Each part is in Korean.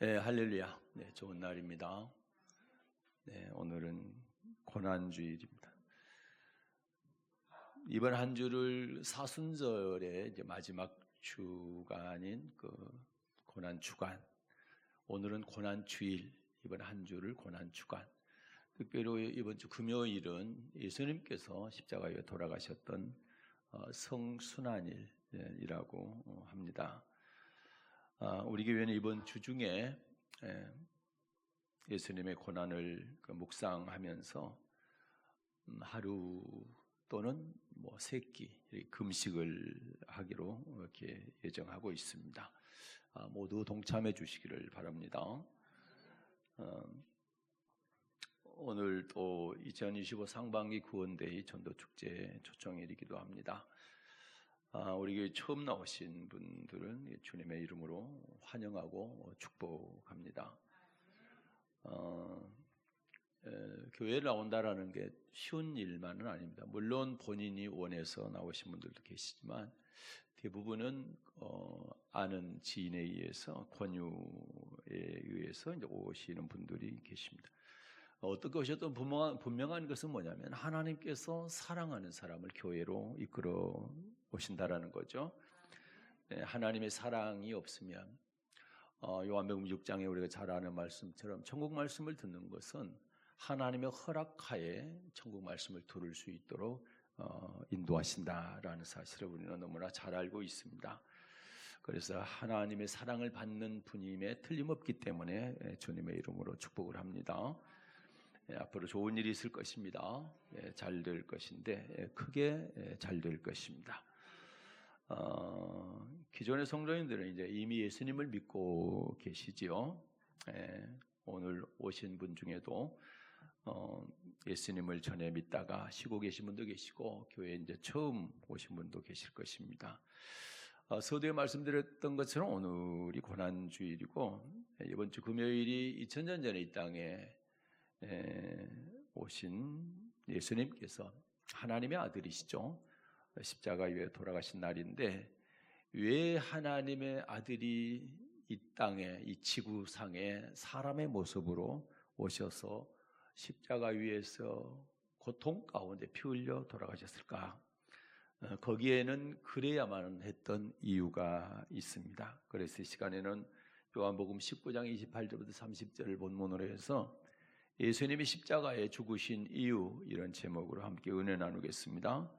네, 할렐루야. 네, 좋은 날입니다. 네, 오늘은 고난주일입니다. 이번 한 주를 사순절의 이제 마지막 주가 아닌 고난주간. 오늘은 고난주일, 이번 한 주를 고난주간. 특별히 이번 주 금요일은 예수님께서 십자가에 돌아가셨던 성순환일이라고 합니다. 우리 교회는 이번 주 중에 예수님의 고난을 묵상하면서 하루 또는 세 끼 금식을 하기로 이렇게 예정하고 있습니다. 모두 동참해 주시기를 바랍니다. 오늘 또 2025 상반기 구원데이 전도축제 초청일이기도 합니다. 우리 교회 처음 나오신 분들은 주님의 이름으로 환영하고 축복합니다. 교회에 나온다라는 게 쉬운 일만은 아닙니다. 물론 본인이 원해서 나오신 분들도 계시지만 대부분은 아는 지인에 의해서 권유에 의해서 이제 오시는 분들이 계십니다. 어떻게 오셨든 분명한 것은 뭐냐면 하나님께서 사랑하는 사람을 교회로 이끌어 오신다라는 거죠. 하나님의 사랑이 없으면 요한복음 6장에 우리가 잘 아는 말씀처럼 천국 말씀을 듣는 것은 하나님의 허락하에 천국 말씀을 들을 수 있도록 인도하신다라는 사실을 우리는 너무나 잘 알고 있습니다. 그래서 하나님의 사랑을 받는 분임에 틀림없기 때문에 주님의 이름으로 축복을 합니다. 앞으로 좋은 일이 있을 것입니다. 잘 될 것인데 크게 잘 될 것입니다. 기존의 성도님들은 이제 이미 예수님을 믿고 계시지요. 오늘 오신 분 중에도 예수님을 전에 믿다가 쉬고 계신 분도 계시고 교회에 이제 처음 오신 분도 계실 것입니다. 서두에 말씀드렸던 것처럼 오늘이 고난주일이고 이번 주 금요일이 2000년 전에 이 땅에 오신 예수님께서 하나님의 아들이시죠. 십자가 위에 돌아가신 날인데 왜 하나님의 아들이 이 땅에 이 지구상에 사람의 모습으로 오셔서 십자가 위에서 고통 가운데 피 흘려 돌아가셨을까? 거기에는 그래야만 했던 이유가 있습니다. 그래서 이 시간에는 요한복음 19장 28절부터 30절을 본문으로 해서 예수님이 십자가에 죽으신 이유 이런 제목으로 함께 은혜 나누겠습니다.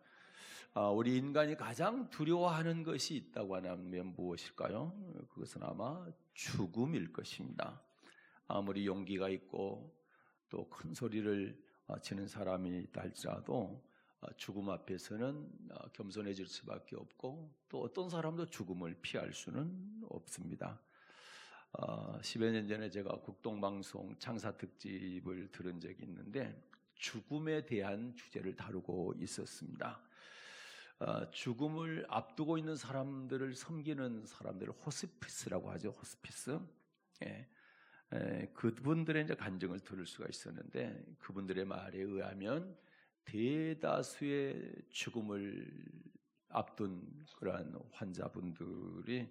우리 인간이 가장 두려워하는 것이 있다고 하면 무엇일까요? 그것은 아마 죽음일 것입니다. 아무리 용기가 있고 또 큰 소리를 치는 사람이 있다 할지라도 죽음 앞에서는 겸손해질 수밖에 없고 또 어떤 사람도 죽음을 피할 수는 없습니다. 10여 년 전에 제가 국동방송 창사특집을 들은 적이 있는데 죽음에 대한 주제를 다루고 있었습니다. 죽음을 앞두고 있는 사람들을 섬기는 사람들을 호스피스라고 하죠. 호스피스. 그분들의 이제 간증을 들을 수가 있었는데 그분들의 말에 의하면 대다수의 죽음을 앞둔 그러한 환자분들이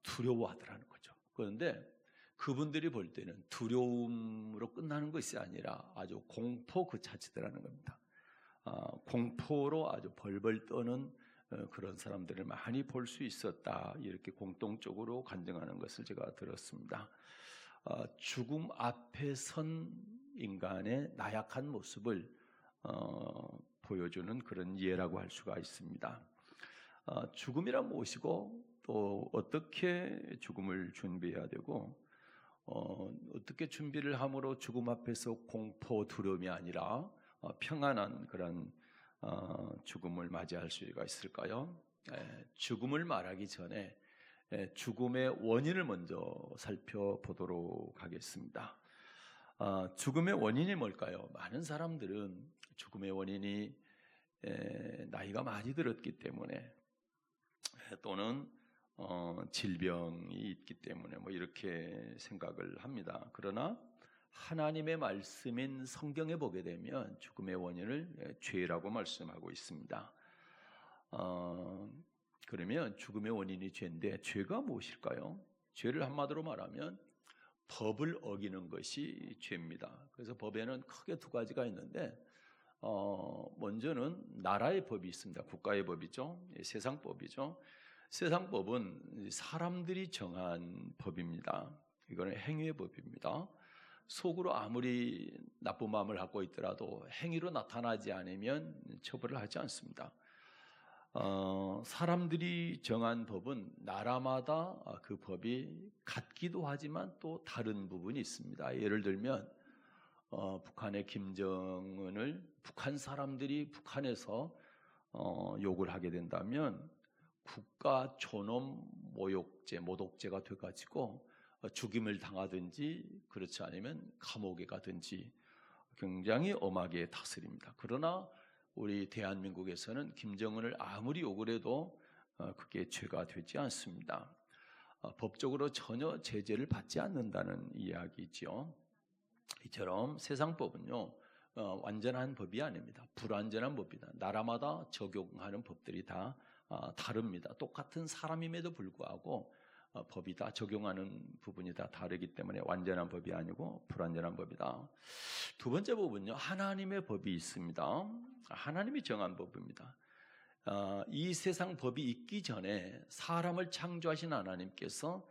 두려워하더라는 거죠. 그런데 그분들이 볼 때는 두려움으로 끝나는 것이 아니라 아주 공포 그 자체더라는 겁니다. 공포로 아주 벌벌 떠는 그런 사람들을 많이 볼 수 있었다. 이렇게 공통적으로 간증하는 것을 제가 들었습니다. 죽음 앞에 선 인간의 나약한 모습을 보여주는 그런 예라고 할 수가 있습니다. 죽음이란 무엇이고 또 어떻게 죽음을 준비해야 되고 어떻게 준비를 함으로 죽음 앞에서 공포, 두려움이 아니라 평안한 그런 죽음을 맞이할 수가 있을까요? 죽음을 말하기 전에 죽음의 원인을 먼저 살펴보도록 하겠습니다. 죽음의 원인이 뭘까요? 많은 사람들은 죽음의 원인이 나이가 많이 들었기 때문에 또는 질병이 있기 때문에 이렇게 생각을 합니다. 그러나 하나님의 말씀인 성경에 보게 되면 죽음의 원인을 죄라고 말씀하고 있습니다. 그러면 죽음의 원인이 죄인데 죄가 무엇일까요? 죄를 한마디로 말하면 법을 어기는 것이 죄입니다. 그래서 법에는 크게 두 가지가 있는데 먼저는 나라의 법이 있습니다. 국가의 법이죠. 세상법이죠. 세상법은 사람들이 정한 법입니다. 이거는 행위의 법입니다. 속으로 아무리 나쁜 마음을 갖고 있더라도 행위로 나타나지 않으면 처벌을 하지 않습니다. 사람들이 정한 법은 나라마다 그 법이 같기도 하지만 또 다른 부분이 있습니다. 예를 들면 북한의 김정은을 북한 사람들이 북한에서 욕을 하게 된다면 국가 존엄 모욕죄, 모독죄가 돼가지고 죽임을 당하든지 그렇지 않으면 감옥에 가든지 굉장히 엄하게 다스립니다. 그러나 우리 대한민국에서는 김정은을 아무리 욕을 해도 그게 죄가 되지 않습니다. 법적으로 전혀 제재를 받지 않는다는 이야기죠. 이처럼 세상법은요 완전한 법이 아닙니다. 불완전한 법이다. 나라마다 적용하는 법들이 다 다릅니다. 똑같은 사람임에도 불구하고 법이 다 적용하는 부분이 다 다르기 때문에 완전한 법이 아니고 불완전한 법이다. 두 번째 법은요 하나님의 법이 있습니다. 하나님이 정한 법입니다. 이 세상 법이 있기 전에 사람을 창조하신 하나님께서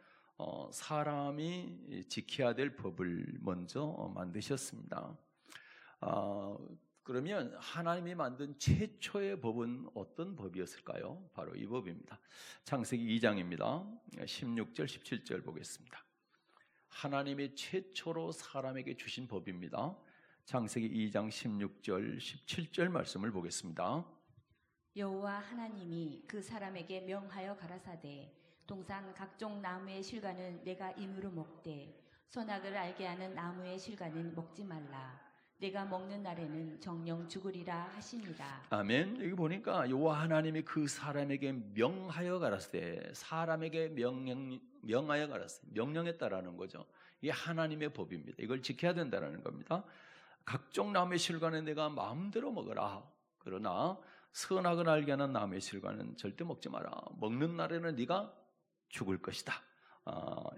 사람이 지켜야 될 법을 먼저 만드셨습니다. 그러면 하나님이 만든 최초의 법은 어떤 법이었을까요? 바로 이 법입니다. 창세기 2장입니다. 16절, 17절 보겠습니다. 하나님이 최초로 사람에게 주신 법입니다. 창세기 2장 16절, 17절 말씀을 보겠습니다. 여호와 하나님이 그 사람에게 명하여 가라사대 동산 각종 나무의 실과는 내가 임으로 먹되 선악을 알게 하는 나무의 실과는 먹지 말라. 내가 먹는 날에는 정령 죽으리라 하시니라. 아멘. 여기 보니까 여호와 하나님이 그 사람에게 명하여 가라사대 사람에게 명하여 가라사대 명령했다라는 거죠. 이게 하나님의 법입니다. 이걸 지켜야 된다는 겁니다. 각종 나무의 실과는 내가 마음대로 먹어라. 그러나 선악을 알게 하는 나무의 실과는 절대 먹지 마라. 먹는 날에는 네가 죽을 것이다.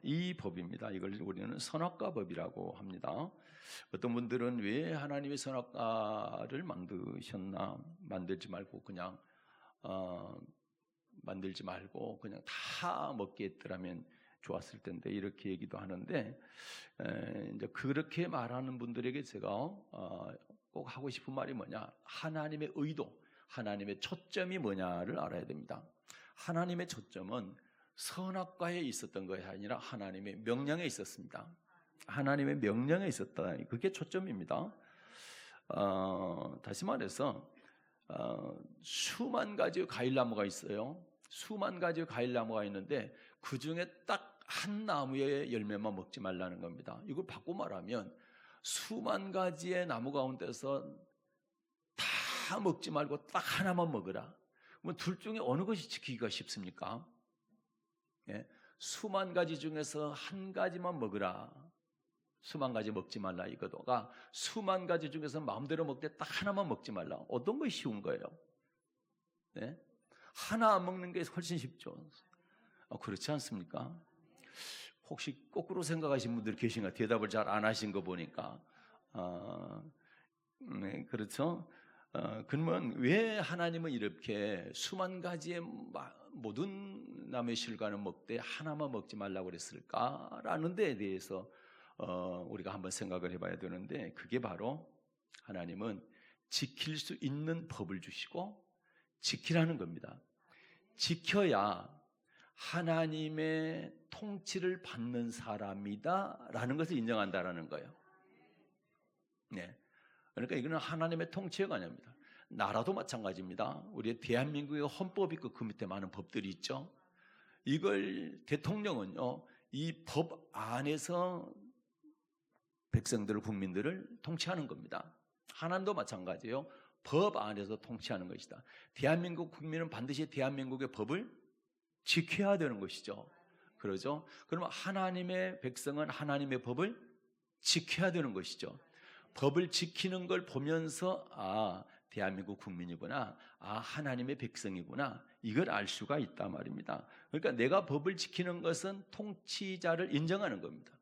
이 법입니다. 이걸 우리는 선악과 법이라고 합니다. 어떤 분들은 왜 하나님이 선악과를 만드셨나? 만들지 말고 그냥 다 먹게 했더라면 좋았을 텐데 이렇게 얘기도 하는데 이제 그렇게 말하는 분들에게 제가 꼭 하고 싶은 말이 뭐냐? 하나님의 의도, 하나님의 초점이 뭐냐를 알아야 됩니다. 하나님의 초점은 선악과에 있었던 것이 아니라 하나님의 명령에 있었습니다. 하나님의 명령에 있었다. 그게 초점입니다. 다시 말해서 수만 가지의 과일나무가 있어요. 수만 가지의 과일나무가 있는데 그 중에 딱 한 나무의 열매만 먹지 말라는 겁니다. 이걸 바꿔 말하면 수만 가지의 나무 가운데서 다 먹지 말고 딱 하나만 먹으라. 그러면 둘 중에 어느 것이 지키기가 쉽습니까? 예? 수만 가지 중에서 한 가지만 먹으라. 수만 가지 먹지 말라 이거도가 수만 가지 중에서 마음대로 먹되 딱 하나만 먹지 말라. 어떤 것이 쉬운 거예요? 네? 하나 안 먹는 게 훨씬 쉽죠. 그렇지 않습니까? 혹시 거꾸로 생각하신 분들 계신가? 대답을 잘 안 하신 거 보니까 네, 그렇죠? 그러면 왜 하나님은 이렇게 수만 가지의 모든 나무의 실과는 먹되 하나만 먹지 말라고 그랬을까라는 데에 대해서 우리가 한번 생각을 해봐야 되는데 그게 바로 하나님은 지킬 수 있는 법을 주시고 지키라는 겁니다. 지켜야 하나님의 통치를 받는 사람이다라는 것을 인정한다라는 거예요. 네. 그러니까 이거는 하나님의 통치에 관합니다. 나라도 마찬가지입니다. 우리 대한민국의 헌법이 있고 그 밑에 많은 법들이 있죠. 이걸 대통령은요, 이 법 안에서 백성들을, 국민들을 통치하는 겁니다. 하나님도 마찬가지예요. 법 안에서 통치하는 것이다. 대한민국 국민은 반드시 대한민국의 법을 지켜야 되는 것이죠. 그러죠? 그러면 하나님의 백성은 하나님의 법을 지켜야 되는 것이죠. 법을 지키는 걸 보면서 대한민국 국민이구나, 하나님의 백성이구나, 이걸 알 수가 있단 말입니다. 그러니까 내가 법을 지키는 것은 통치자를 인정하는 겁니다.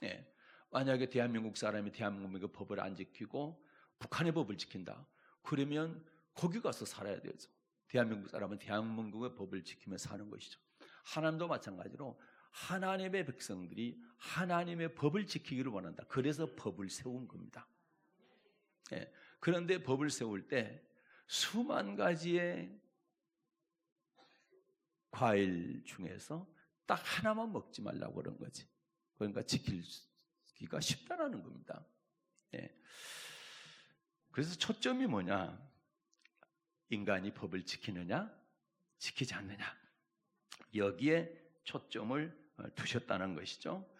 예. 만약에 대한민국 사람이 대한민국의 법을 안 지키고 북한의 법을 지킨다. 그러면 거기 가서 살아야 되죠. 대한민국 사람은 대한민국의 법을 지키며 사는 것이죠. 하나님도 마찬가지로 하나님의 백성들이 하나님의 법을 지키기를 원한다. 그래서 법을 세운 겁니다. 예. 그런데 법을 세울 때 수만 가지의 과일 중에서 딱 하나만 먹지 말라고 그런 거지. 그러니까 지키기가 쉽다라는 겁니다. 예. 그래서 초점이 뭐냐? 인간이 법을 지키느냐, 지키지 않느냐. 여기에 초점을 두셨다는 것이죠.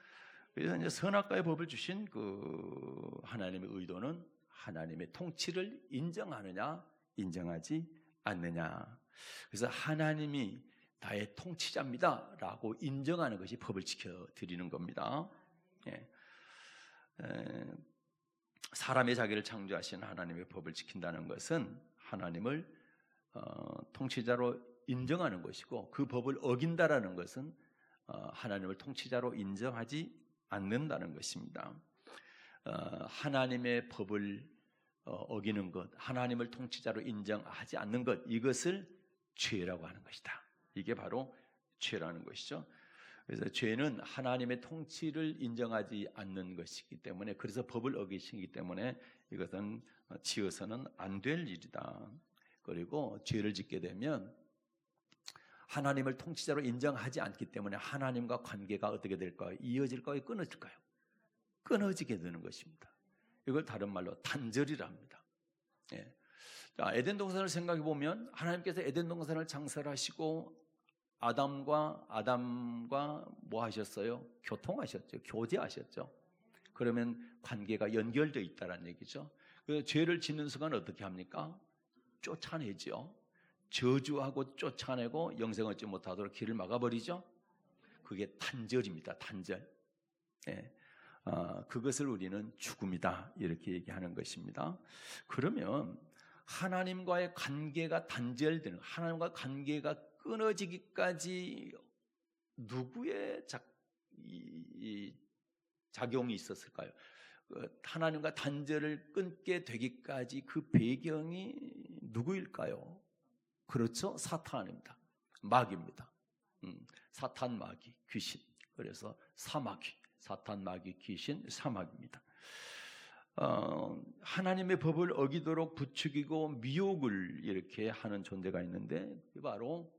그래서 이제 선악과의 법을 주신 그 하나님의 의도는 하나님의 통치를 인정하느냐, 인정하지 않느냐. 그래서 하나님이 나의 통치자입니다라고 인정하는 것이 법을 지켜드리는 겁니다. 예. 사람의 자기를 창조하신 하나님의 법을 지킨다는 것은 하나님을 통치자로 인정하는 것이고, 그 법을 어긴다라는 것은 하나님을 통치자로 인정하지 않는다는 것입니다. 하나님의 법을 어기는 것, 하나님을 통치자로 인정하지 않는 것, 이것을 죄라고 하는 것이다. 이게 바로 죄라는 것이죠. 그래서 죄는 하나님의 통치를 인정하지 않는 것이기 때문에, 그래서 법을 어기시기 때문에 이것은 지어서는 안 될 일이다. 그리고 죄를 짓게 되면 하나님을 통치자로 인정하지 않기 때문에 하나님과 관계가 어떻게 될까요? 이어질까요? 끊어질까요? 끊어지게 되는 것입니다. 이걸 다른 말로 단절이라 합니다. 예. 자, 에덴 동산을 생각해 보면 하나님께서 에덴 동산을 창설하시고 아담과 뭐 하셨어요? 교통하셨죠. 교제하셨죠. 그러면 관계가 연결되어 있다는 얘기죠. 그래서 죄를 짓는 순간 어떻게 합니까? 쫓아내죠. 저주하고 쫓아내고 영생 얻지 못하도록 길을 막아버리죠. 그게 단절입니다. 단절. 예. 그것을 우리는 죽음이다 이렇게 얘기하는 것입니다. 그러면 하나님과의 관계가 단절되는, 하나님과 관계가 끊어지기까지 누구의 작용이 있었을까요? 하나님과 단절을 끊게 되기까지 그 배경이 누구일까요? 그렇죠? 사탄입니다. 마귀입니다. 사탄, 마귀, 귀신. 그래서 사마귀, 사탄, 마귀, 귀신, 사마귀입니다. 하나님의 법을 어기도록 부추기고 미혹을 이렇게 하는 존재가 있는데, 그게 바로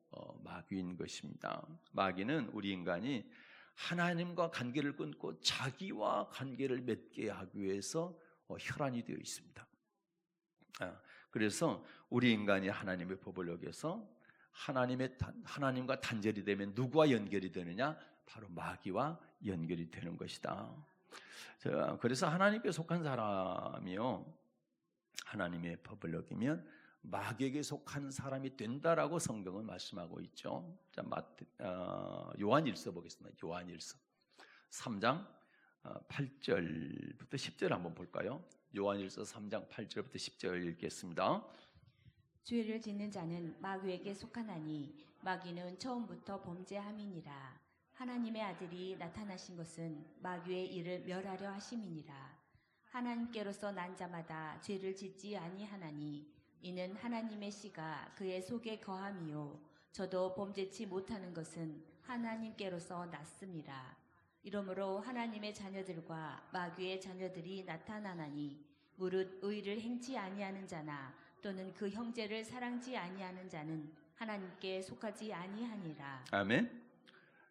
마귀인 것입니다. 마귀는 우리 인간이 하나님과 관계를 끊고 자기와 관계를 맺게 하기 위해서 혈안이 되어 있습니다. 그래서 우리 인간이 하나님의 법을 어겨서 하나님과 단절이 되면 누구와 연결이 되느냐? 바로 마귀와 연결이 되는 것이다. 그래서 하나님께 속한 사람이요, 하나님의 법을 어기면 마귀에게 속한 사람이 된다라고 성경은 말씀하고 있죠. 자, 요한일서 보겠습니다. 요한일서 3장 8절부터 10절 한번 볼까요? 요한일서 3장 8절부터 10절 읽겠습니다. 죄를 짓는 자는 마귀에게 속하나니 마귀는 처음부터 범죄함이니라. 하나님의 아들이 나타나신 것은 마귀의 일을 멸하려 하심이니라. 하나님께로서 난 자마다 죄를 짓지 아니하나니 이는 하나님의 씨가 그의 속에 거함이요 저도 범죄치 못하는 것은 하나님께로서 났음이라. 이러므로 하나님의 자녀들과 마귀의 자녀들이 나타나나니 무릇 의를 행치 아니하는 자나 또는 그 형제를 사랑지 아니하는 자는 하나님께 속하지 아니하니라. 아멘.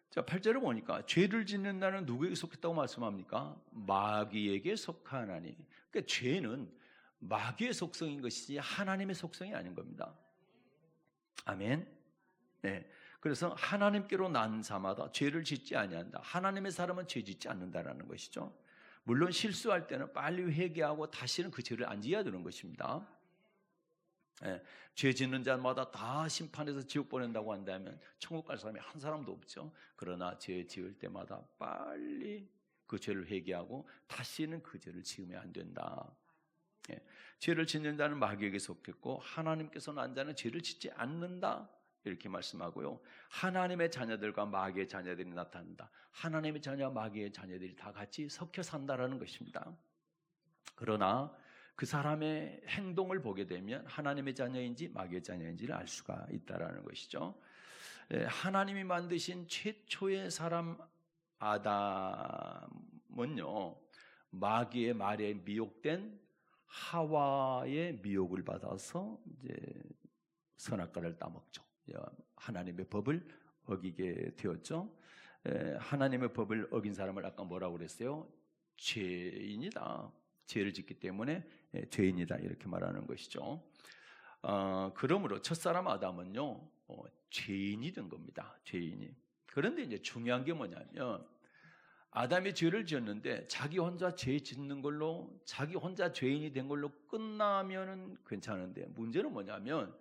자, 8절을 보니까 죄를 짓는 자는 누구에게 속했다고 말씀합니까? 마귀에게 속하나니. 그러니까 죄는 마귀의 속성인 것이지 하나님의 속성이 아닌 겁니다. 아멘. 네. 그래서 하나님께로 난 자마다 죄를 짓지 아니한다. 하나님의 사람은 죄 짓지 않는다라는 것이죠. 물론 실수할 때는 빨리 회개하고 다시는 그 죄를 안 지어야 되는 것입니다. 네. 죄 짓는 자마다 다 심판해서 지옥 보낸다고 한다면 천국 갈 사람이 한 사람도 없죠. 그러나 죄 지을 때마다 빨리 그 죄를 회개하고 다시는 그 죄를 지으면 안 된다. 예. 죄를 짓는 자는 마귀에게 속했고 하나님께서 난 자는 죄를 짓지 않는다 이렇게 말씀하고요. 하나님의 자녀들과 마귀의 자녀들이 나타난다. 하나님의 자녀와 마귀의 자녀들이 다 같이 섞여 산다라는 것입니다. 그러나 그 사람의 행동을 보게 되면 하나님의 자녀인지 마귀의 자녀인지를 알 수가 있다라는 것이죠. 하나님이 만드신 최초의 사람 아담은요, 마귀의 말에 미혹된 하와의 미혹을 받아서 이제 선악과를 따먹죠. 하나님의 법을 어기게 되었죠. 하나님의 법을 어긴 사람을 아까 뭐라고 그랬어요? 죄인이다. 죄를 짓기 때문에 죄인이다 이렇게 말하는 것이죠. 그러므로 첫사람 아담은요, 죄인이 된 겁니다. 죄인이. 그런데 이제 중요한 게 뭐냐면 아담이 죄를 지었는데 자기 혼자 죄 짓는 걸로, 자기 혼자 죄인이 된 걸로 끝나면은 괜찮은데, 문제는 뭐냐면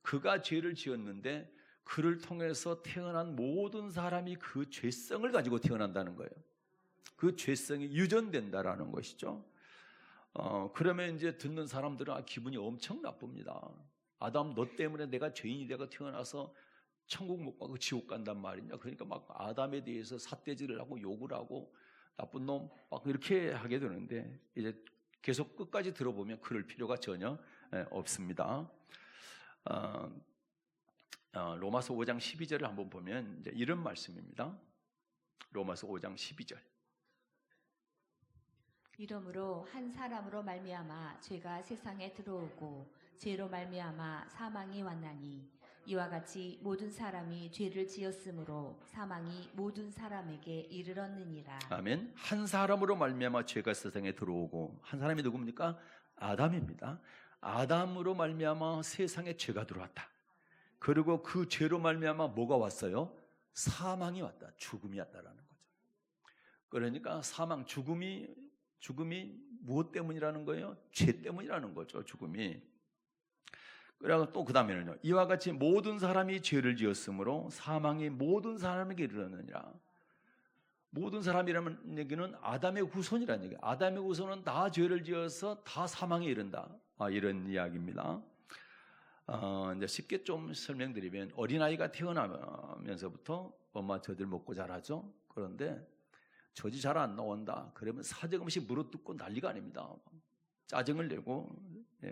그가 죄를 지었는데 그를 통해서 태어난 모든 사람이 그 죄성을 가지고 태어난다는 거예요. 그 죄성이 유전된다라는 것이죠. 그러면 이제 듣는 사람들은 기분이 엄청 나쁩니다. 아담, 너 때문에 내가 죄인이 되고 태어나서 천국 못 가고 지옥 간단 말이냐. 그러니까 막 아담에 대해서 삿대질을 하고 욕을 하고 나쁜 놈 막 이렇게 하게 되는데, 이제 계속 끝까지 들어보면 그럴 필요가 전혀 없습니다. 로마서 5장 12절을 한번 보면 이제 이런 말씀입니다. 로마서 5장 12절. 이러므로 한 사람으로 말미암아 죄가 세상에 들어오고 죄로 말미암아 사망이 왔나니 이와 같이 모든 사람이 죄를 지었으므로 사망이 모든 사람에게 이르렀느니라. 아멘. 한 사람으로 말미암아 죄가 세상에 들어오고, 한 사람이 누굽니까? 아담입니다. 아담으로 말미암아 세상에 죄가 들어왔다. 그리고 그 죄로 말미암아 뭐가 왔어요? 사망이 왔다. 죽음이 왔다라는 거죠. 그러니까 사망, 죽음이 무엇 때문이라는 거예요? 죄 때문이라는 거죠. 죽음이. 그리고 또 그 다음에는요, 이와 같이 모든 사람이 죄를 지었으므로 사망이 모든 사람에게 이르렀느니라. 모든 사람이라는 얘기는 아담의 후손이라는 얘기예요. 아담의 후손은 다 죄를 지어서 다 사망에 이른다. 이런 이야기입니다. 이제 쉽게 좀 설명드리면, 어린아이가 태어나면서부터 엄마 젖을 먹고 자라죠. 그런데 젖이 잘 안 나온다. 그러면 사정없이 물어뜯고 난리가 아닙니다. 짜증을 내고,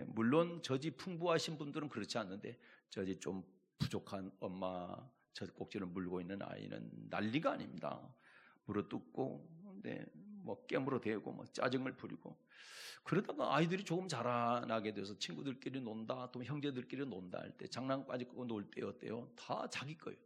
물론 젖이 풍부하신 분들은 그렇지 않는데 젖이 좀 부족한 엄마 젖꼭지를 물고 있는 아이는 난리가 아닙니다. 물어뜯고, 뭐 깨물어 대고, 뭐 짜증을 부리고, 그러다가 아이들이 조금 자라나게 돼서 친구들끼리 논다, 또 형제들끼리 논다 할 때, 장난까지 놀 때 어때요? 다 자기 거예요.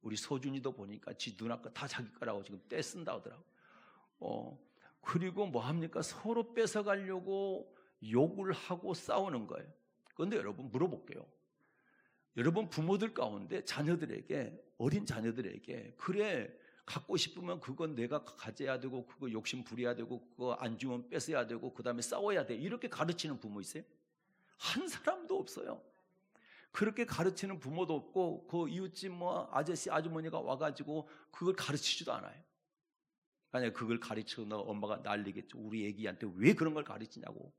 우리 소준이도 보니까 지 누나 거 다 자기 거라고 지금 떼쓴다 하더라고. 그리고 뭐 합니까? 서로 뺏어가려고 욕을 하고 싸우는 거예요. 그런데 여러분 물어볼게요. 여러분 부모들 가운데 자녀들에게, 어린 자녀들에게, 그래 갖고 싶으면 그건 내가 가져야 되고, 그거 욕심 부려야 되고, 그거 안 주면 뺏어야 되고, 그 다음에 싸워야 돼, 이렇게 가르치는 부모 있어요? 한 사람도 없어요. 그렇게 가르치는 부모도 없고, 그 이웃집 뭐 아저씨 아주머니가 와가지고 그걸 가르치지도 않아요. 만약에 그걸 가르치면 엄마가 난리겠죠. 우리 애기한테 왜 그런 걸 가르치냐고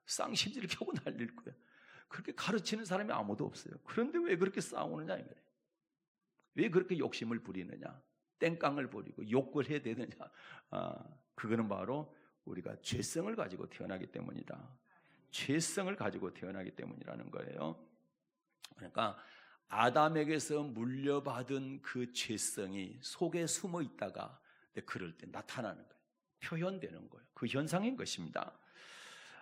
쌍심지를 켜고 난릴 거야. 그렇게 가르치는 사람이 아무도 없어요. 그런데 왜 그렇게 싸우느냐 이 말이에요. 왜 그렇게 욕심을 부리느냐, 땡깡을 부리고 욕을 해야 되느냐. 그거는 바로 우리가 죄성을 가지고 태어나기 때문이다. 죄성을 가지고 태어나기 때문이라는 거예요. 그러니까 아담에게서 물려받은 그 죄성이 속에 숨어 있다가 그럴 때 나타나는 거예요. 표현되는 거예요. 그 현상인 것입니다.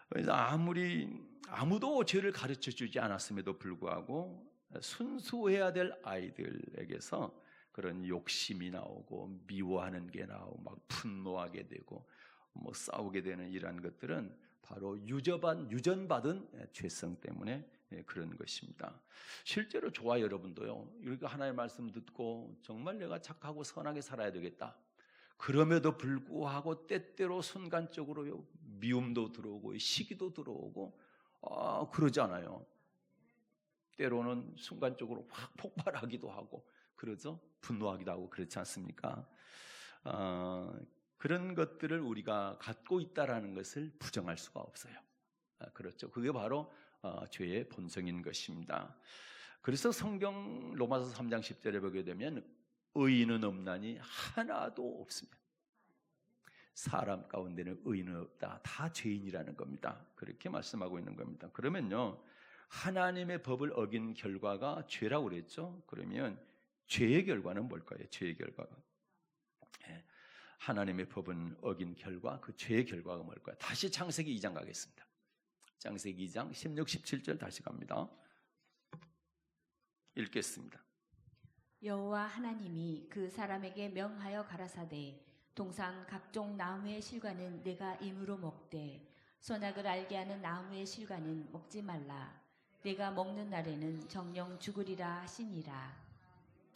그래서 아무도 죄를 가르쳐주지 않았음에도 불구하고 순수해야 될 아이들에게서 그런 욕심이 나오고, 미워하는 게 나오고, 막 분노하게 되고, 뭐 싸우게 되는 이러한 것들은 바로 유전받은 죄성 때문에 그런 것입니다. 실제로 저와 여러분도요, 이렇게 하나님의 말씀 듣고 정말 내가 착하고 선하게 살아야 되겠다. 그럼에도 불구하고 때때로 순간적으로 미움도 들어오고 시기도 들어오고 그러잖아요. 때로는 순간적으로 확 폭발하기도 하고 그러죠. 분노하기도 하고 그렇지 않습니까? 그런 것들을 우리가 갖고 있다라는 것을 부정할 수가 없어요. 그렇죠. 그게 바로 죄의 본성인 것입니다. 그래서 성경 로마서 3장 10절에 보게 되면 의인은 없나니 하나도 없습니다. 사람 가운데는 의인은 없다. 다 죄인이라는 겁니다. 그렇게 말씀하고 있는 겁니다. 그러면요, 하나님의 법을 어긴 결과가 죄라고 그랬죠. 그러면 죄의 결과는 뭘까요? 죄의 결과가, 하나님의 법은 어긴 결과, 그 죄의 결과가 뭘까요? 다시 창세기 2장 가겠습니다. 창세기 2장 16, 17절 다시 갑니다. 읽겠습니다. 여호와 하나님이 그 사람에게 명하여 가라사대 동산 각종 나무의 실과는 내가 임으로 먹되 선악을 알게 하는 나무의 실과는 먹지 말라. 내가 먹는 날에는 정령 죽으리라 하시니라.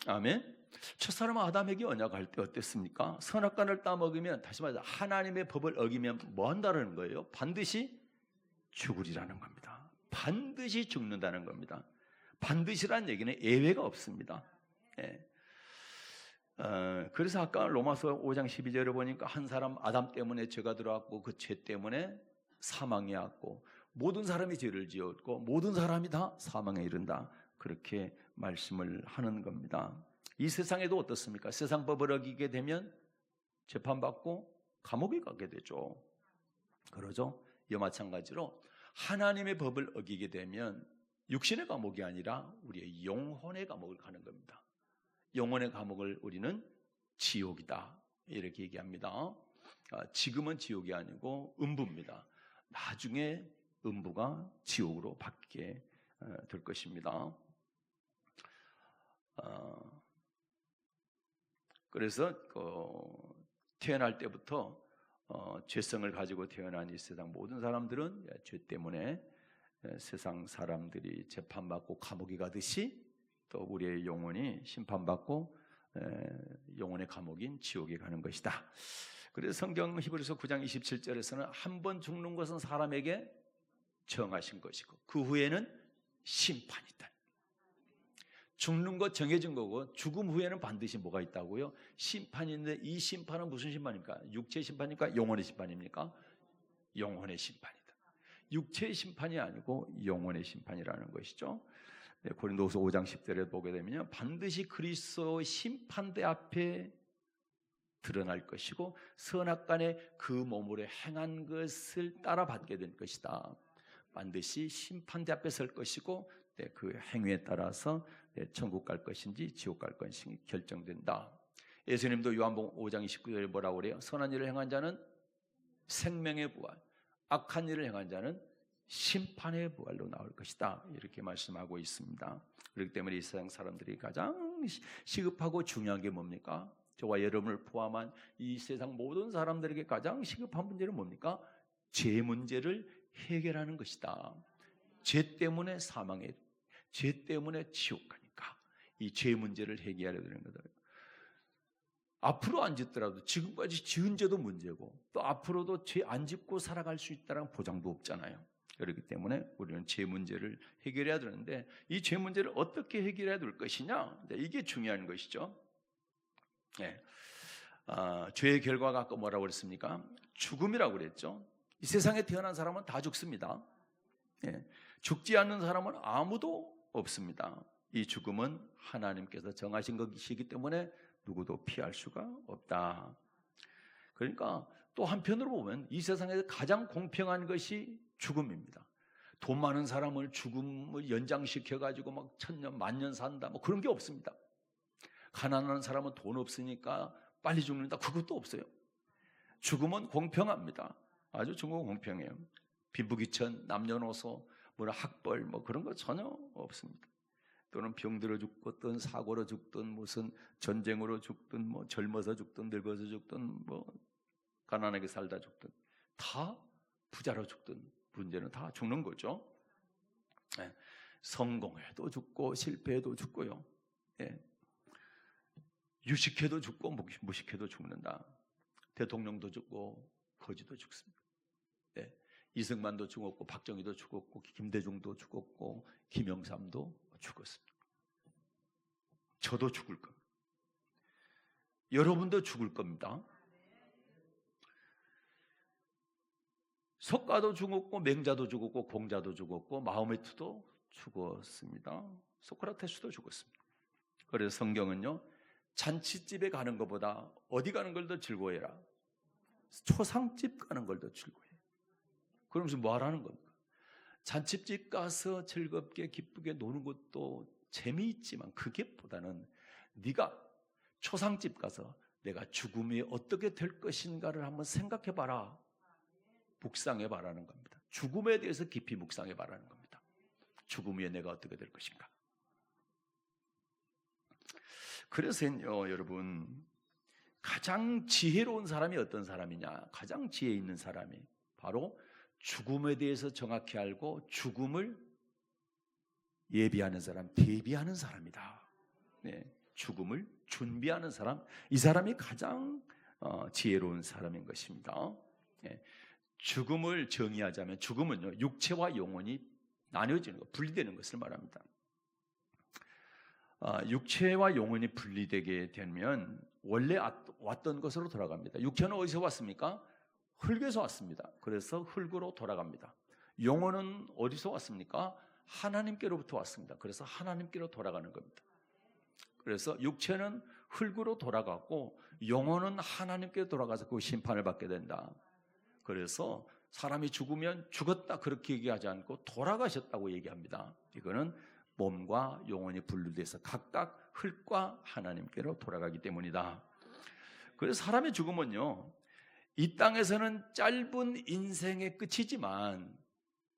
아멘. 첫사람 아담에게 언약할 때 어땠습니까? 선악과를 따먹으면, 다시 말해서 하나님의 법을 어기면 뭐 한다는 거예요? 반드시 죽으리라는 겁니다. 반드시 죽는다는 겁니다. 반드시란 얘기는 예외가 없습니다. 예. 그래서 아까 로마서 5장 12절에 보니까 한 사람 아담 때문에 죄가 들어왔고 그 죄 때문에 사망이 왔고 모든 사람이 죄를 지었고 모든 사람이 다 사망에 이른다. 그렇게 말씀을 하는 겁니다. 이 세상에도 어떻습니까? 세상 법을 어기게 되면 재판받고 감옥에 가게 되죠. 그러죠? 이와 마찬가지로 하나님의 법을 어기게 되면 육신의 감옥이 아니라 우리의 영혼의 감옥을 가는 겁니다. 영혼의 감옥을 우리는 지옥이다 이렇게 얘기합니다. 지금은 지옥이 아니고 음부입니다. 나중에 음부가 지옥으로 바뀌게 될 것입니다. 그래서 태어날 때부터 죄성을 가지고 태어난 이 세상 모든 사람들은 죄 때문에 세상 사람들이 재판받고 감옥에 가듯이 또 우리의 영혼이 심판받고 영혼의 감옥인 지옥에 가는 것이다. 그래서 성경 히브리서 9장 27절에서는 한 번 죽는 것은 사람에게 정하신 것이고 그 후에는 심판이 있다. 죽는 것 정해진 거고 죽음 후에는 반드시 뭐가 있다고요? 심판이 있는데 이 심판은 무슨 심판입니까? 육체의 심판입니까? 영혼의 심판입니까? 영혼의 심판이다. 육체의 심판이 아니고 영혼의 심판이라는 것이죠. 고린도후서 5장 10절에 보게 되면 반드시 그리스도의 심판대 앞에 드러날 것이고 선악간에 그 몸으로 행한 것을 따라받게 될 것이다. 반드시 심판대 앞에 설 것이고 그 행위에 따라서 천국 갈 것인지 지옥 갈 것인지 결정된다. 예수님도 요한복음 5장 29절에 뭐라고 그래요? 선한 일을 행한 자는 생명의 부활, 악한 일을 행한 자는 심판의 부활로 나올 것이다. 이렇게 말씀하고 있습니다. 그렇기 때문에 이 세상 사람들이 가장 시급하고 중요한 게 뭡니까? 저와 여러분을 포함한 이 세상 모든 사람들에게 가장 시급한 문제는 뭡니까? 죄 문제를 해결하는 것이다. 죄 때문에 사망해, 죄 때문에 지옥 가니까 이 죄 문제를 해결해야 되는 거다. 앞으로 안 짓더라도 지금까지 지은 죄도 문제고 또 앞으로도 죄 안 짓고 살아갈 수 있다는 보장도 없잖아요. 그렇기 때문에 우리는 죄 문제를 해결해야 되는데 이 죄 문제를 어떻게 해결해야 될 것이냐, 이게 중요한 것이죠. 죄의 결과가 아까 뭐라고 그랬습니까? 죽음이라고 그랬죠. 이 세상에 태어난 사람은 다 죽습니다. 죽지 않는 사람은 아무도 없습니다. 이 죽음은 하나님께서 정하신 것이기 때문에 누구도 피할 수가 없다. 그러니까 또 한편으로 보면 이 세상에서 가장 공평한 것이 죽음입니다. 돈 많은 사람을 죽음을 연장시켜가지고 막 1000년, 10,000년 산다, 뭐 그런 게 없습니다. 가난한 사람은 돈 없으니까 빨리 죽는다, 그것도 없어요. 죽음은 공평합니다. 아주 죽음은 공평해요. 빈부귀천, 남녀노소, 뭐 학벌, 뭐 그런 거 전혀 없습니다. 또는 병들어 죽든 사고로 죽든 무슨 전쟁으로 죽든 뭐 젊어서 죽든 늙어서 죽든 뭐 가난하게 살다 죽든 다 부자로 죽든 문제는 다 죽는 거죠. 성공해도 죽고 실패해도 죽고요. 유식해도 죽고 무식해도 죽는다. 대통령도 죽고 거지도 죽습니다. 이승만도 죽었고 박정희도 죽었고 김대중도 죽었고 김영삼도 죽었습니다. 저도 죽을 겁니다. 여러분도 죽을 겁니다. 석가도 죽었고 맹자도 죽었고 공자도 죽었고 마호메트도 죽었습니다. 소크라테스도 죽었습니다. 그래서 성경은요, 잔치집에 가는 것보다 어디 가는 걸 더 즐거워해라. 초상집 가는 걸 더 즐거워해. 그러면서 뭐 하라는 겁니까? 잔치집 가서 즐겁게 기쁘게 노는 것도 재미있지만 그게보다는 네가 초상집 가서 내가 죽음이 어떻게 될 것인가를 한번 생각해봐라. 묵상해봐라는 겁니다. 죽음에 대해서 깊이 묵상해봐라는 겁니다. 죽음 후에 내가 어떻게 될 것인가. 그래서요, 여러분, 가장 지혜로운 사람이 어떤 사람이냐? 가장 지혜 있는 사람이 바로 죽음에 대해서 정확히 알고 죽음을 예비하는 사람, 대비하는 사람이다. 네, 죽음을 준비하는 사람, 이 사람이 가장 지혜로운 사람인 것입니다. 네, 죽음을 정의하자면 죽음은요, 육체와 영혼이 나뉘어지는 것, 분리되는 것을 말합니다. 육체와 영혼이 분리되게 되면 원래 왔던 것으로 돌아갑니다. 육체는 어디서 왔습니까? 흙에서 왔습니다. 그래서 흙으로 돌아갑니다. 영혼은 어디서 왔습니까? 하나님께로부터 왔습니다. 그래서 하나님께로 돌아가는 겁니다. 그래서 육체는 흙으로 돌아가고 영혼은 하나님께 돌아가서 그 심판을 받게 된다. 그래서 사람이 죽으면 죽었다 그렇게 얘기하지 않고 돌아가셨다고 얘기합니다. 이거는 몸과 영혼이 분리돼서 각각 흙과 하나님께로 돌아가기 때문이다. 그래서 사람의 죽음은요, 이 땅에서는 짧은 인생의 끝이지만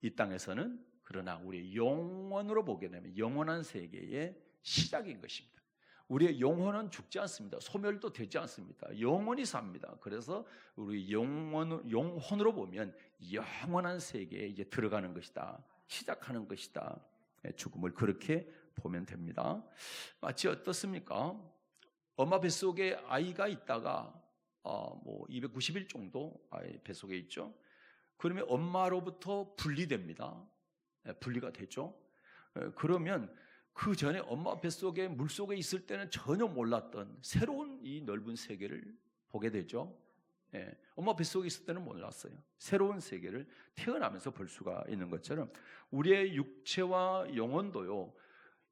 이 땅에서는 그러나 우리의 영원으로 보게 되면 영원한 세계의 시작인 것입니다. 우리의 영혼은 죽지 않습니다. 소멸도 되지 않습니다. 영원히 삽니다. 그래서 우리 영혼으로 보면 영원한 세계에 이제 들어가는 것이다. 시작하는 것이다. 죽음을 그렇게 보면 됩니다. 마치 어떻습니까? 엄마 뱃속에 아이가 있다가 290일 정도 아이 뱃속에 있죠. 그러면 엄마로부터 분리됩니다. 분리가 되죠. 그러면 그 전에 엄마 뱃속에 물속에 있을 때는 전혀 몰랐던 새로운 이 넓은 세계를 보게 되죠. 엄마 뱃속에 있을 때는 몰랐어요. 새로운 세계를 태어나면서 볼 수가 있는 것처럼 우리의 육체와 영혼도요,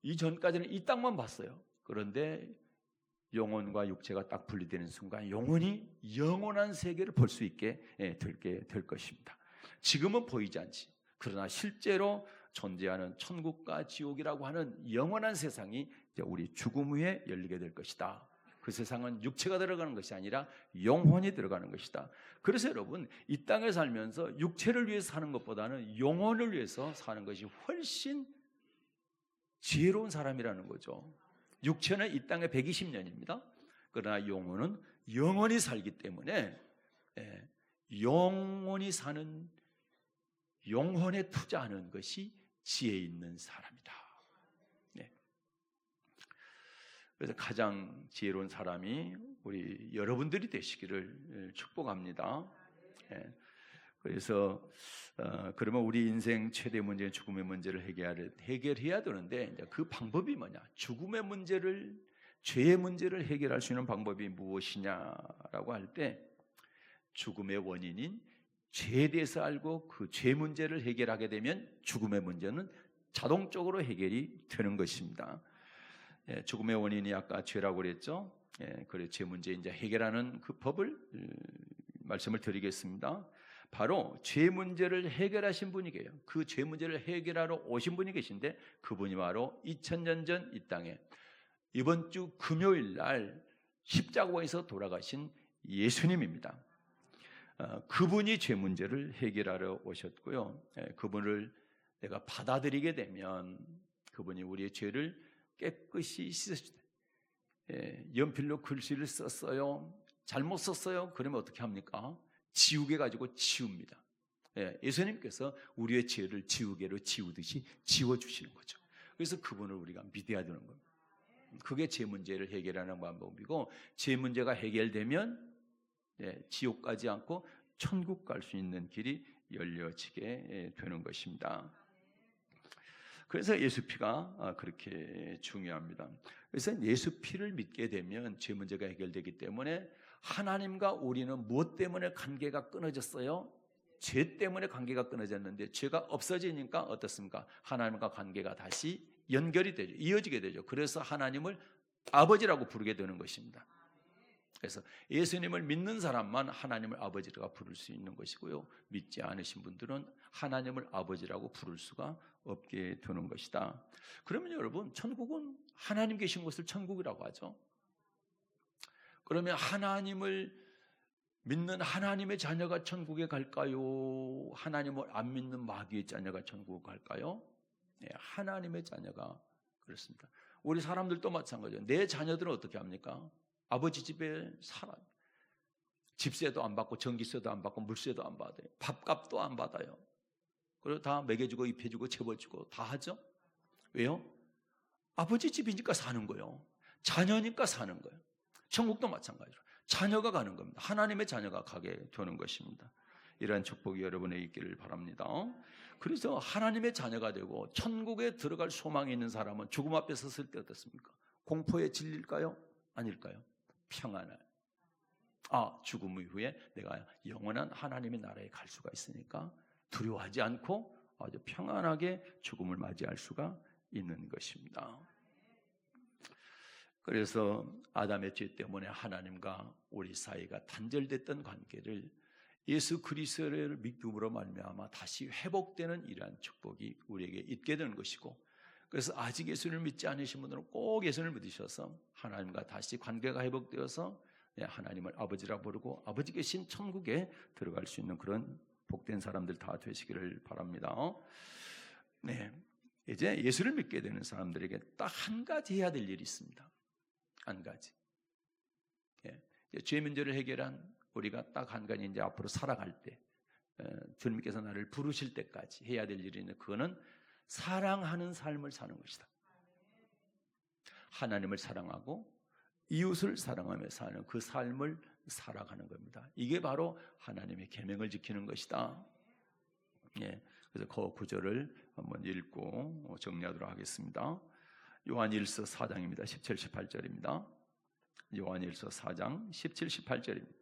이전까지는 이 땅만 봤어요. 그런데 영혼과 육체가 딱 분리되는 순간 영혼이 영원한 세계를 볼 수 있게 될 것입니다. 지금은 보이지 않지. 그러나 실제로 존재하는 천국과 지옥이라고 하는 영원한 세상이 우리 죽음 후에 열리게 될 것이다. 그 세상은 육체가 들어가는 것이 아니라 영혼이 들어가는 것이다. 그래서 여러분, 이 땅에 살면서 육체를 위해서 사는 것보다는 영혼을 위해서 사는 것이 훨씬 지혜로운 사람이라는 거죠. 육체는 이 땅에 120년입니다. 그러나 영혼은 영원히 살기 때문에 영원히 사는, 영혼에 투자하는 것이 지혜 있는 사람이다. 그래서 가장 지혜로운 사람이 우리 여러분들이 되시기를 축복합니다. 그래서 그러면 우리 인생 최대 문제인 죽음의 문제를 해결해야 되는데 그 방법이 뭐냐? 죽음의 문제를, 죄의 문제를 해결할 수 있는 방법이 무엇이냐라고 할 때 죽음의 원인인 죄에 대해서 알고 그 죄 문제를 해결하게 되면 죽음의 문제는 자동적으로 해결이 되는 것입니다. 죽음의 원인이 아까 죄라고 그랬죠. 그래 죄 문제 이제 해결하는 그 법을 말씀을 드리겠습니다. 바로 죄 문제를 해결하신 분이 계세요. 그 죄 문제를 해결하러 오신 분이 계신데 그분이 바로 2000년 전 이 땅에 이번 주 금요일 날 십자가에서 돌아가신 예수님입니다. 그분이 죄 문제를 해결하러 오셨고요. 그분을 내가 받아들이게 되면 그분이 우리의 죄를 깨끗이 씻으시다. 연필로 글씨를 썼어요. 잘못 썼어요. 그러면 어떻게 합니까? 지우개 가지고 지웁니다. 예수님께서 우리의 죄를 지우개로 지우듯이 지워주시는 거죠. 그래서 그분을 우리가 믿어야 되는 겁니다. 그게 죄 문제를 해결하는 방법이고, 죄 문제가 해결되면 지옥 가지 않고 천국 갈 수 있는 길이 열려지게 되는 것입니다. 그래서 예수 피가 그렇게 중요합니다. 그래서 예수 피를 믿게 되면 죄 문제가 해결되기 때문에 하나님과 우리는 무엇 때문에 관계가 끊어졌어요? 죄 때문에 관계가 끊어졌는데 죄가 없어지니까 어떻습니까? 하나님과 관계가 다시 연결이 되죠. 이어지게 되죠. 그래서 하나님을 아버지라고 부르게 되는 것입니다. 그래서 예수님을 믿는 사람만 하나님을 아버지라고 부를 수 있는 것이고요. 믿지 않으신 분들은 하나님을 아버지라고 부를 수가 없게 되는 것이다. 그러면 여러분, 천국은 하나님 계신 곳을 천국이라고 하죠. 그러면 하나님을 믿는 하나님의 자녀가 천국에 갈까요? 하나님을 안 믿는 마귀의 자녀가 천국에 갈까요? 네, 하나님의 자녀가 그렇습니다. 우리 사람들도 마찬가지예요. 내 자녀들은 어떻게 합니까? 아버지 집에 살아요. 집세도 안 받고 전기세도 안 받고 물세도 안 받아요. 밥값도 안 받아요. 그리고 다 먹여주고 입혀주고 재워주고 다 하죠. 왜요? 아버지 집이니까 사는 거예요. 자녀니까 사는 거예요. 천국도 마찬가지로 자녀가 가는 겁니다. 하나님의 자녀가 가게 되는 것입니다. 이러한 축복이 여러분에 있기를 바랍니다. 그래서 하나님의 자녀가 되고 천국에 들어갈 소망이 있는 사람은 죽음 앞에 섰을 때 어떻습니까? 공포에 질릴까요? 아닐까요? 평안할. 죽음 이후에 내가 영원한 하나님의 나라에 갈 수가 있으니까 두려워하지 않고 아주 평안하게 죽음을 맞이할 수가 있는 것입니다. 그래서 아담의 죄 때문에 하나님과 우리 사이가 단절됐던 관계를 예수 그리스도를 믿음으로 말미암아 다시 회복되는 이러한 축복이 우리에게 있게 되는 것이고, 그래서 아직 예수를 믿지 않으신 분들은 꼭 예수를 믿으셔서 하나님과 다시 관계가 회복되어서 하나님을 아버지라 부르고 아버지 계신 천국에 들어갈 수 있는 그런 복된 사람들 다 되시기를 바랍니다. 네, 이제 예수를 믿게 되는 사람들에게 딱 한 가지 해야 될 일이 있습니다. 한 가지. 죄 문제를 해결한 우리가 딱 한 가지 이제 앞으로 살아갈 때 주님께서 나를 부르실 때까지 해야 될 일이 있는데, 그거는 사랑하는 삶을 사는 것이다. 하나님을 사랑하고 이웃을 사랑하며 사는 그 삶을 살아가는 겁니다. 이게 바로 하나님의 계명을 지키는 것이다. 그래서 그 구절을 한번 읽고 정리하도록 하겠습니다. 요한일서 4장입니다. 17, 18절입니다. 요한일서 4장 17, 18절입니다.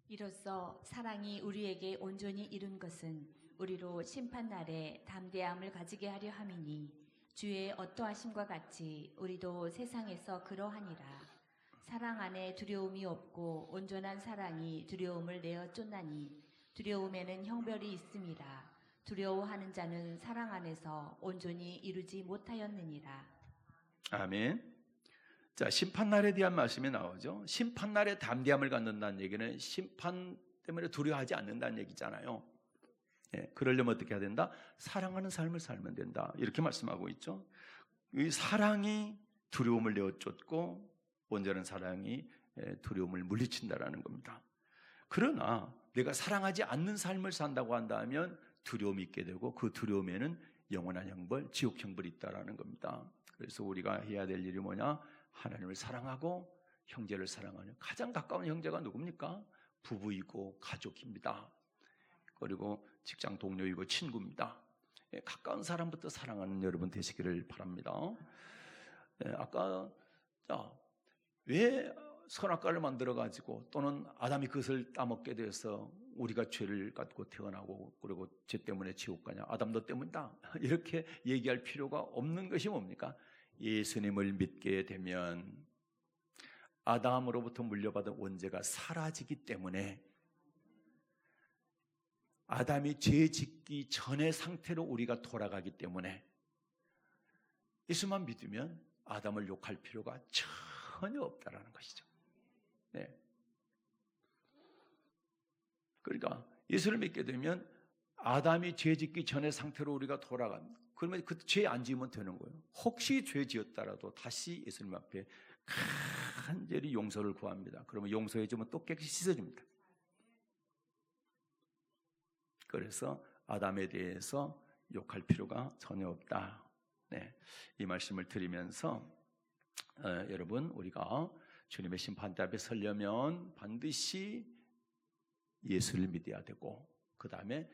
이로써 사랑이 우리에게 온전히 이룬 것은 우리로 심판날에 담대함을 가지게 하려 함이니 주의 어떠하심과 같이 우리도 세상에서 그러하니라. 사랑 안에 두려움이 없고 온전한 사랑이 두려움을 내어 쫓나니 두려움에는 형벌이 있음이라. 두려워하는 자는 사랑 안에서 온전히 이루지 못하였느니라. 아멘. 자, 심판날에 대한 말씀이 나오죠. 심판날에 담대함을 갖는다는 얘기는 심판 때문에 두려워하지 않는다는 얘기잖아요. 그러려면 어떻게 해야 된다? 사랑하는 삶을 살면 된다. 이렇게 말씀하고 있죠. 이 사랑이 두려움을 내어 쫓고 온전한 사랑이 두려움을 물리친다라는 겁니다. 그러나 내가 사랑하지 않는 삶을 산다고 한다면 두려움이 있게 되고 그 두려움에는 영원한 형벌, 지옥 형벌이 있다라는 겁니다. 그래서 우리가 해야 될 일이 뭐냐? 하나님을 사랑하고 형제를 사랑하는, 가장 가까운 형제가 누굽니까? 부부이고 가족입니다. 그리고 직장 동료이고 친구입니다. 가까운 사람부터 사랑하는 여러분 되시기를 바랍니다. 아까 왜 선악과를 만들어가지고 또는 아담이 그것을 따먹게 돼서 우리가 죄를 갖고 태어나고 그리고 죄 때문에 지옥 가냐? 아담 너 때문이다. 이렇게 얘기할 필요가 없는 것이 뭡니까? 예수님을 믿게 되면 아담으로부터 물려받은 원죄가 사라지기 때문에 아담이 죄 짓기 전의 상태로 우리가 돌아가기 때문에 예수만 믿으면 아담을 욕할 필요가 전혀 없다라는 것이죠. 그러니까 예수를 믿게 되면 아담이 죄 짓기 전의 상태로 우리가 돌아갑니다. 그러면 그 죄 안 지으면 되는 거예요. 혹시 죄 지었다라도 다시 예수님 앞에 간절히 용서를 구합니다. 그러면 용서해 주면 또 깨끗이 씻어줍니다. 그래서 아담에 대해서 욕할 필요가 전혀 없다. 이 말씀을 드리면서 여러분, 우리가 주님의 심판대 앞에 서려면 반드시 예수를 믿어야 되고, 그 다음에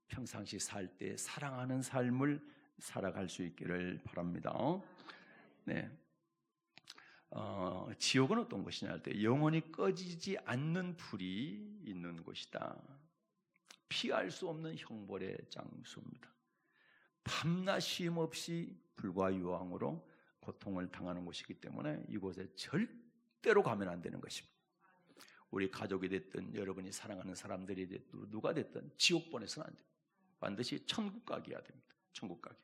평상시 살 때 사랑하는 삶을 살아갈 수 있기를 바랍니다. 지옥은 어떤 곳이냐 할 때 영원히 꺼지지 않는 불이 있는 곳이다. 피할 수 없는 형벌의 장소입니다. 밤낮 쉼 없이 불과 유황으로 고통을 당하는 곳이기 때문에 이곳에 절대로 가면 안 되는 것입니다. 우리 가족이 됐든 여러분이 사랑하는 사람들이 됐든 누가 됐든 지옥 보내서는 안 됩니다. 반드시 천국 가기야 됩니다. 천국 가기.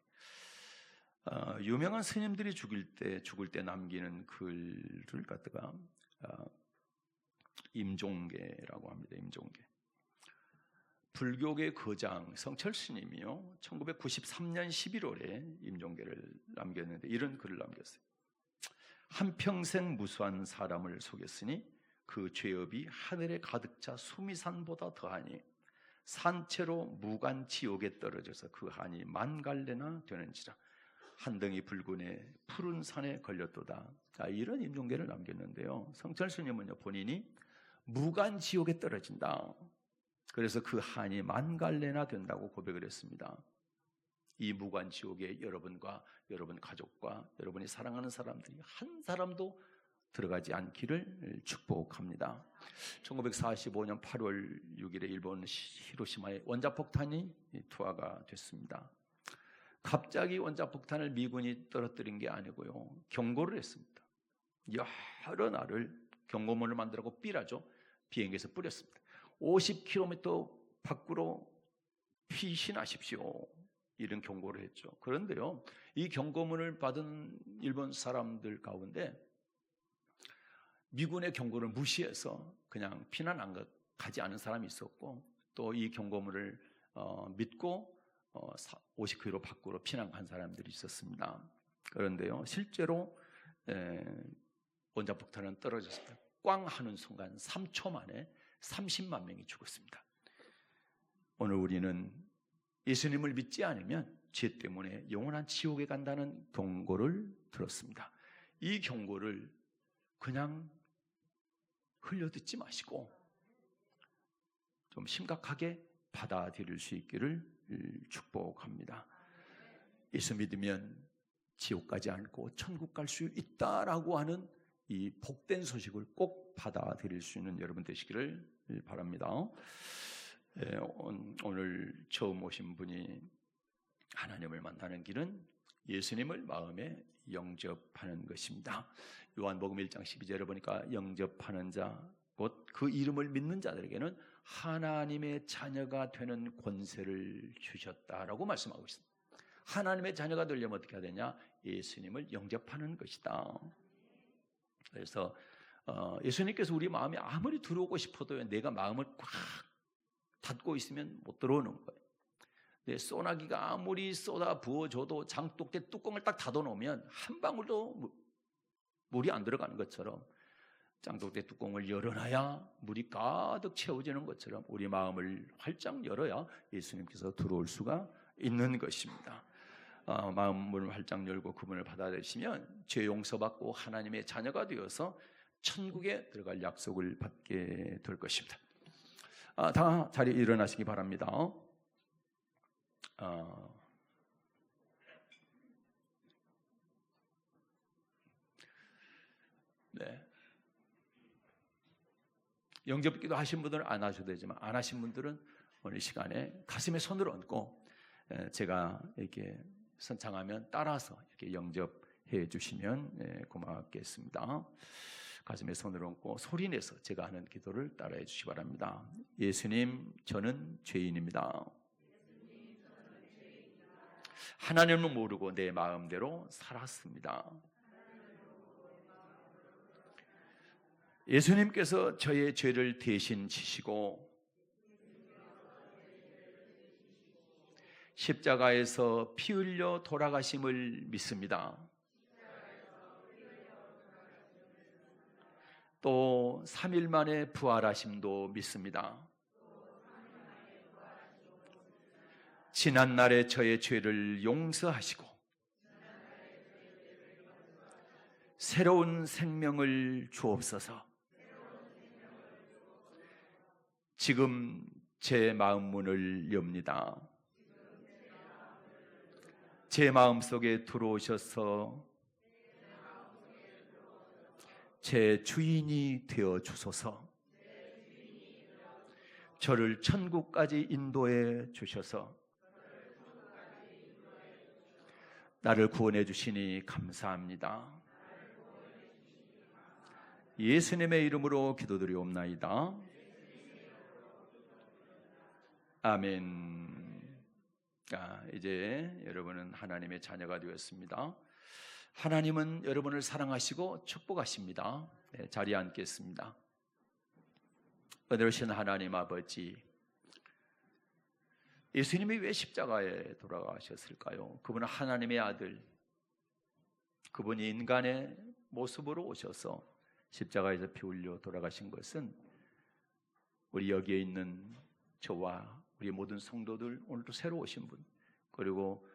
유명한 스님들이 죽을 때 남기는 글을 갖다가 임종계라고 합니다. 임종계. 불교계 거장 성철 스님이요 1993년 11월에 임종계를 남겼는데 이런 글을 남겼어요. 한평생 무수한 사람을 속였으니 그 죄업이 하늘에 가득 차 수미산보다 더하니 산채로 무간 지옥에 떨어져서 그 한이 만갈래나 되는지라 한 덩이 붉은에 푸른 산에 걸렸도다. 이런 임종계를 남겼는데요. 성철 스님은요 본인이 무간 지옥에 떨어진다. 그래서 그 한이 만갈래나 된다고 고백을 했습니다. 이 무간 지옥에 여러분과 여러분 가족과 여러분이 사랑하는 사람들이 한 사람도 들어가지 않기를 축복합니다. 1945년 8월 6일에 일본 히로시마에 원자폭탄이 투하가 됐습니다. 갑자기 원자폭탄을 미군이 떨어뜨린 게 아니고요. 경고를 했습니다. 여러 날을 경고문을 만들고 삐라죠. 비행기에서 뿌렸습니다. 50km 밖으로 피신하십시오. 이런 경고를 했죠. 그런데요. 이 경고문을 받은 일본 사람들 가운데 미군의 경고를 무시해서 그냥 피난 안 가지 않은 사람이 있었고 또 이 경고문을 믿고 50km 밖으로 피난 간 사람들이 있었습니다. 그런데요. 실제로 원자폭탄은 떨어졌습니다. 꽝 하는 순간 3초 만에 30만 명이 죽었습니다. 오늘 우리는 예수님을 믿지 않으면 죄 때문에 영원한 지옥에 간다는 경고를 들었습니다. 이 경고를 그냥 흘려듣지 마시고 좀 심각하게 받아들일 수 있기를 축복합니다. 예수 믿으면 지옥 가지 않고 천국 갈 수 있다라고 하는 이 복된 소식을 꼭 받아들일 수 있는 여러분 되시기를 바랍니다. 오늘 처음 오신 분이 하나님을 만나는 길은 예수님을 마음에 영접하는 것입니다. 요한복음 1장 12절에 보니까 영접하는 자, 곧 그 이름을 믿는 자들에게는 하나님의 자녀가 되는 권세를 주셨다라고 말씀하고 있습니다. 하나님의 자녀가 되려면 어떻게 해야 되냐? 예수님을 영접하는 것이다. 그래서 예수님께서 우리 마음에 아무리 들어오고 싶어도 내가 마음을 꽉 닫고 있으면 못 들어오는 거예요. 내 소나기가 아무리 쏟아 부어줘도 장독대 뚜껑을 딱 닫아놓으면 한 방울도 물이 안 들어가는 것처럼 장독대 뚜껑을 열어놔야 물이 가득 채워지는 것처럼 우리 마음을 활짝 열어야 예수님께서 들어올 수가 있는 것입니다. 마음을 활짝 열고 그분을 받아들이시면 죄 용서받고 하나님의 자녀가 되어서 천국에 들어갈 약속을 받게 될 것입니다. 다 자리에 일어나시기 바랍니다. 네. 영접기도 하신 분들은 안 하셔도 되지만 안 하신 분들은 오늘 시간에 가슴에 손을 얹고 제가 이렇게 선창하면 따라서 이렇게 영접해 주시면 고맙겠습니다. 가슴에 손을 얹고 소리내서 제가 하는 기도를 따라해 주시기 바랍니다. 예수님, 저는 죄인입니다. 하나님을 모르고 내 마음대로 살았습니다. 예수님께서 저의 죄를 대신 지시고 십자가에서 피 흘려 돌아가심을 믿습니다. 또 3일 만에 부활하심도 믿습니다. 지난날의 저의 죄를 용서하시고 새로운 생명을 주옵소서. 지금 제 마음 문을 엽니다. 제 마음속에 들어오셔서 제 주인이 되어 주소서. 저를 천국까지 인도해 주셔서 나를 구원해 주시니 감사합니다. 예수님의 이름으로 기도드리옵나이다. 아멘. 이제 여러분은 하나님의 자녀가 되었습니다. 하나님은 여러분을 사랑하시고 축복하십니다. 자리에 앉겠습니다. 은혜로우신 하나님 아버지, 예수님이 왜 십자가에 돌아가셨을까요? 그분은 하나님의 아들, 그분이 인간의 모습으로 오셔서 십자가에서 피 흘려 돌아가신 것은 우리 여기에 있는 저와 우리 모든 성도들, 오늘도 새로 오신 분, 그리고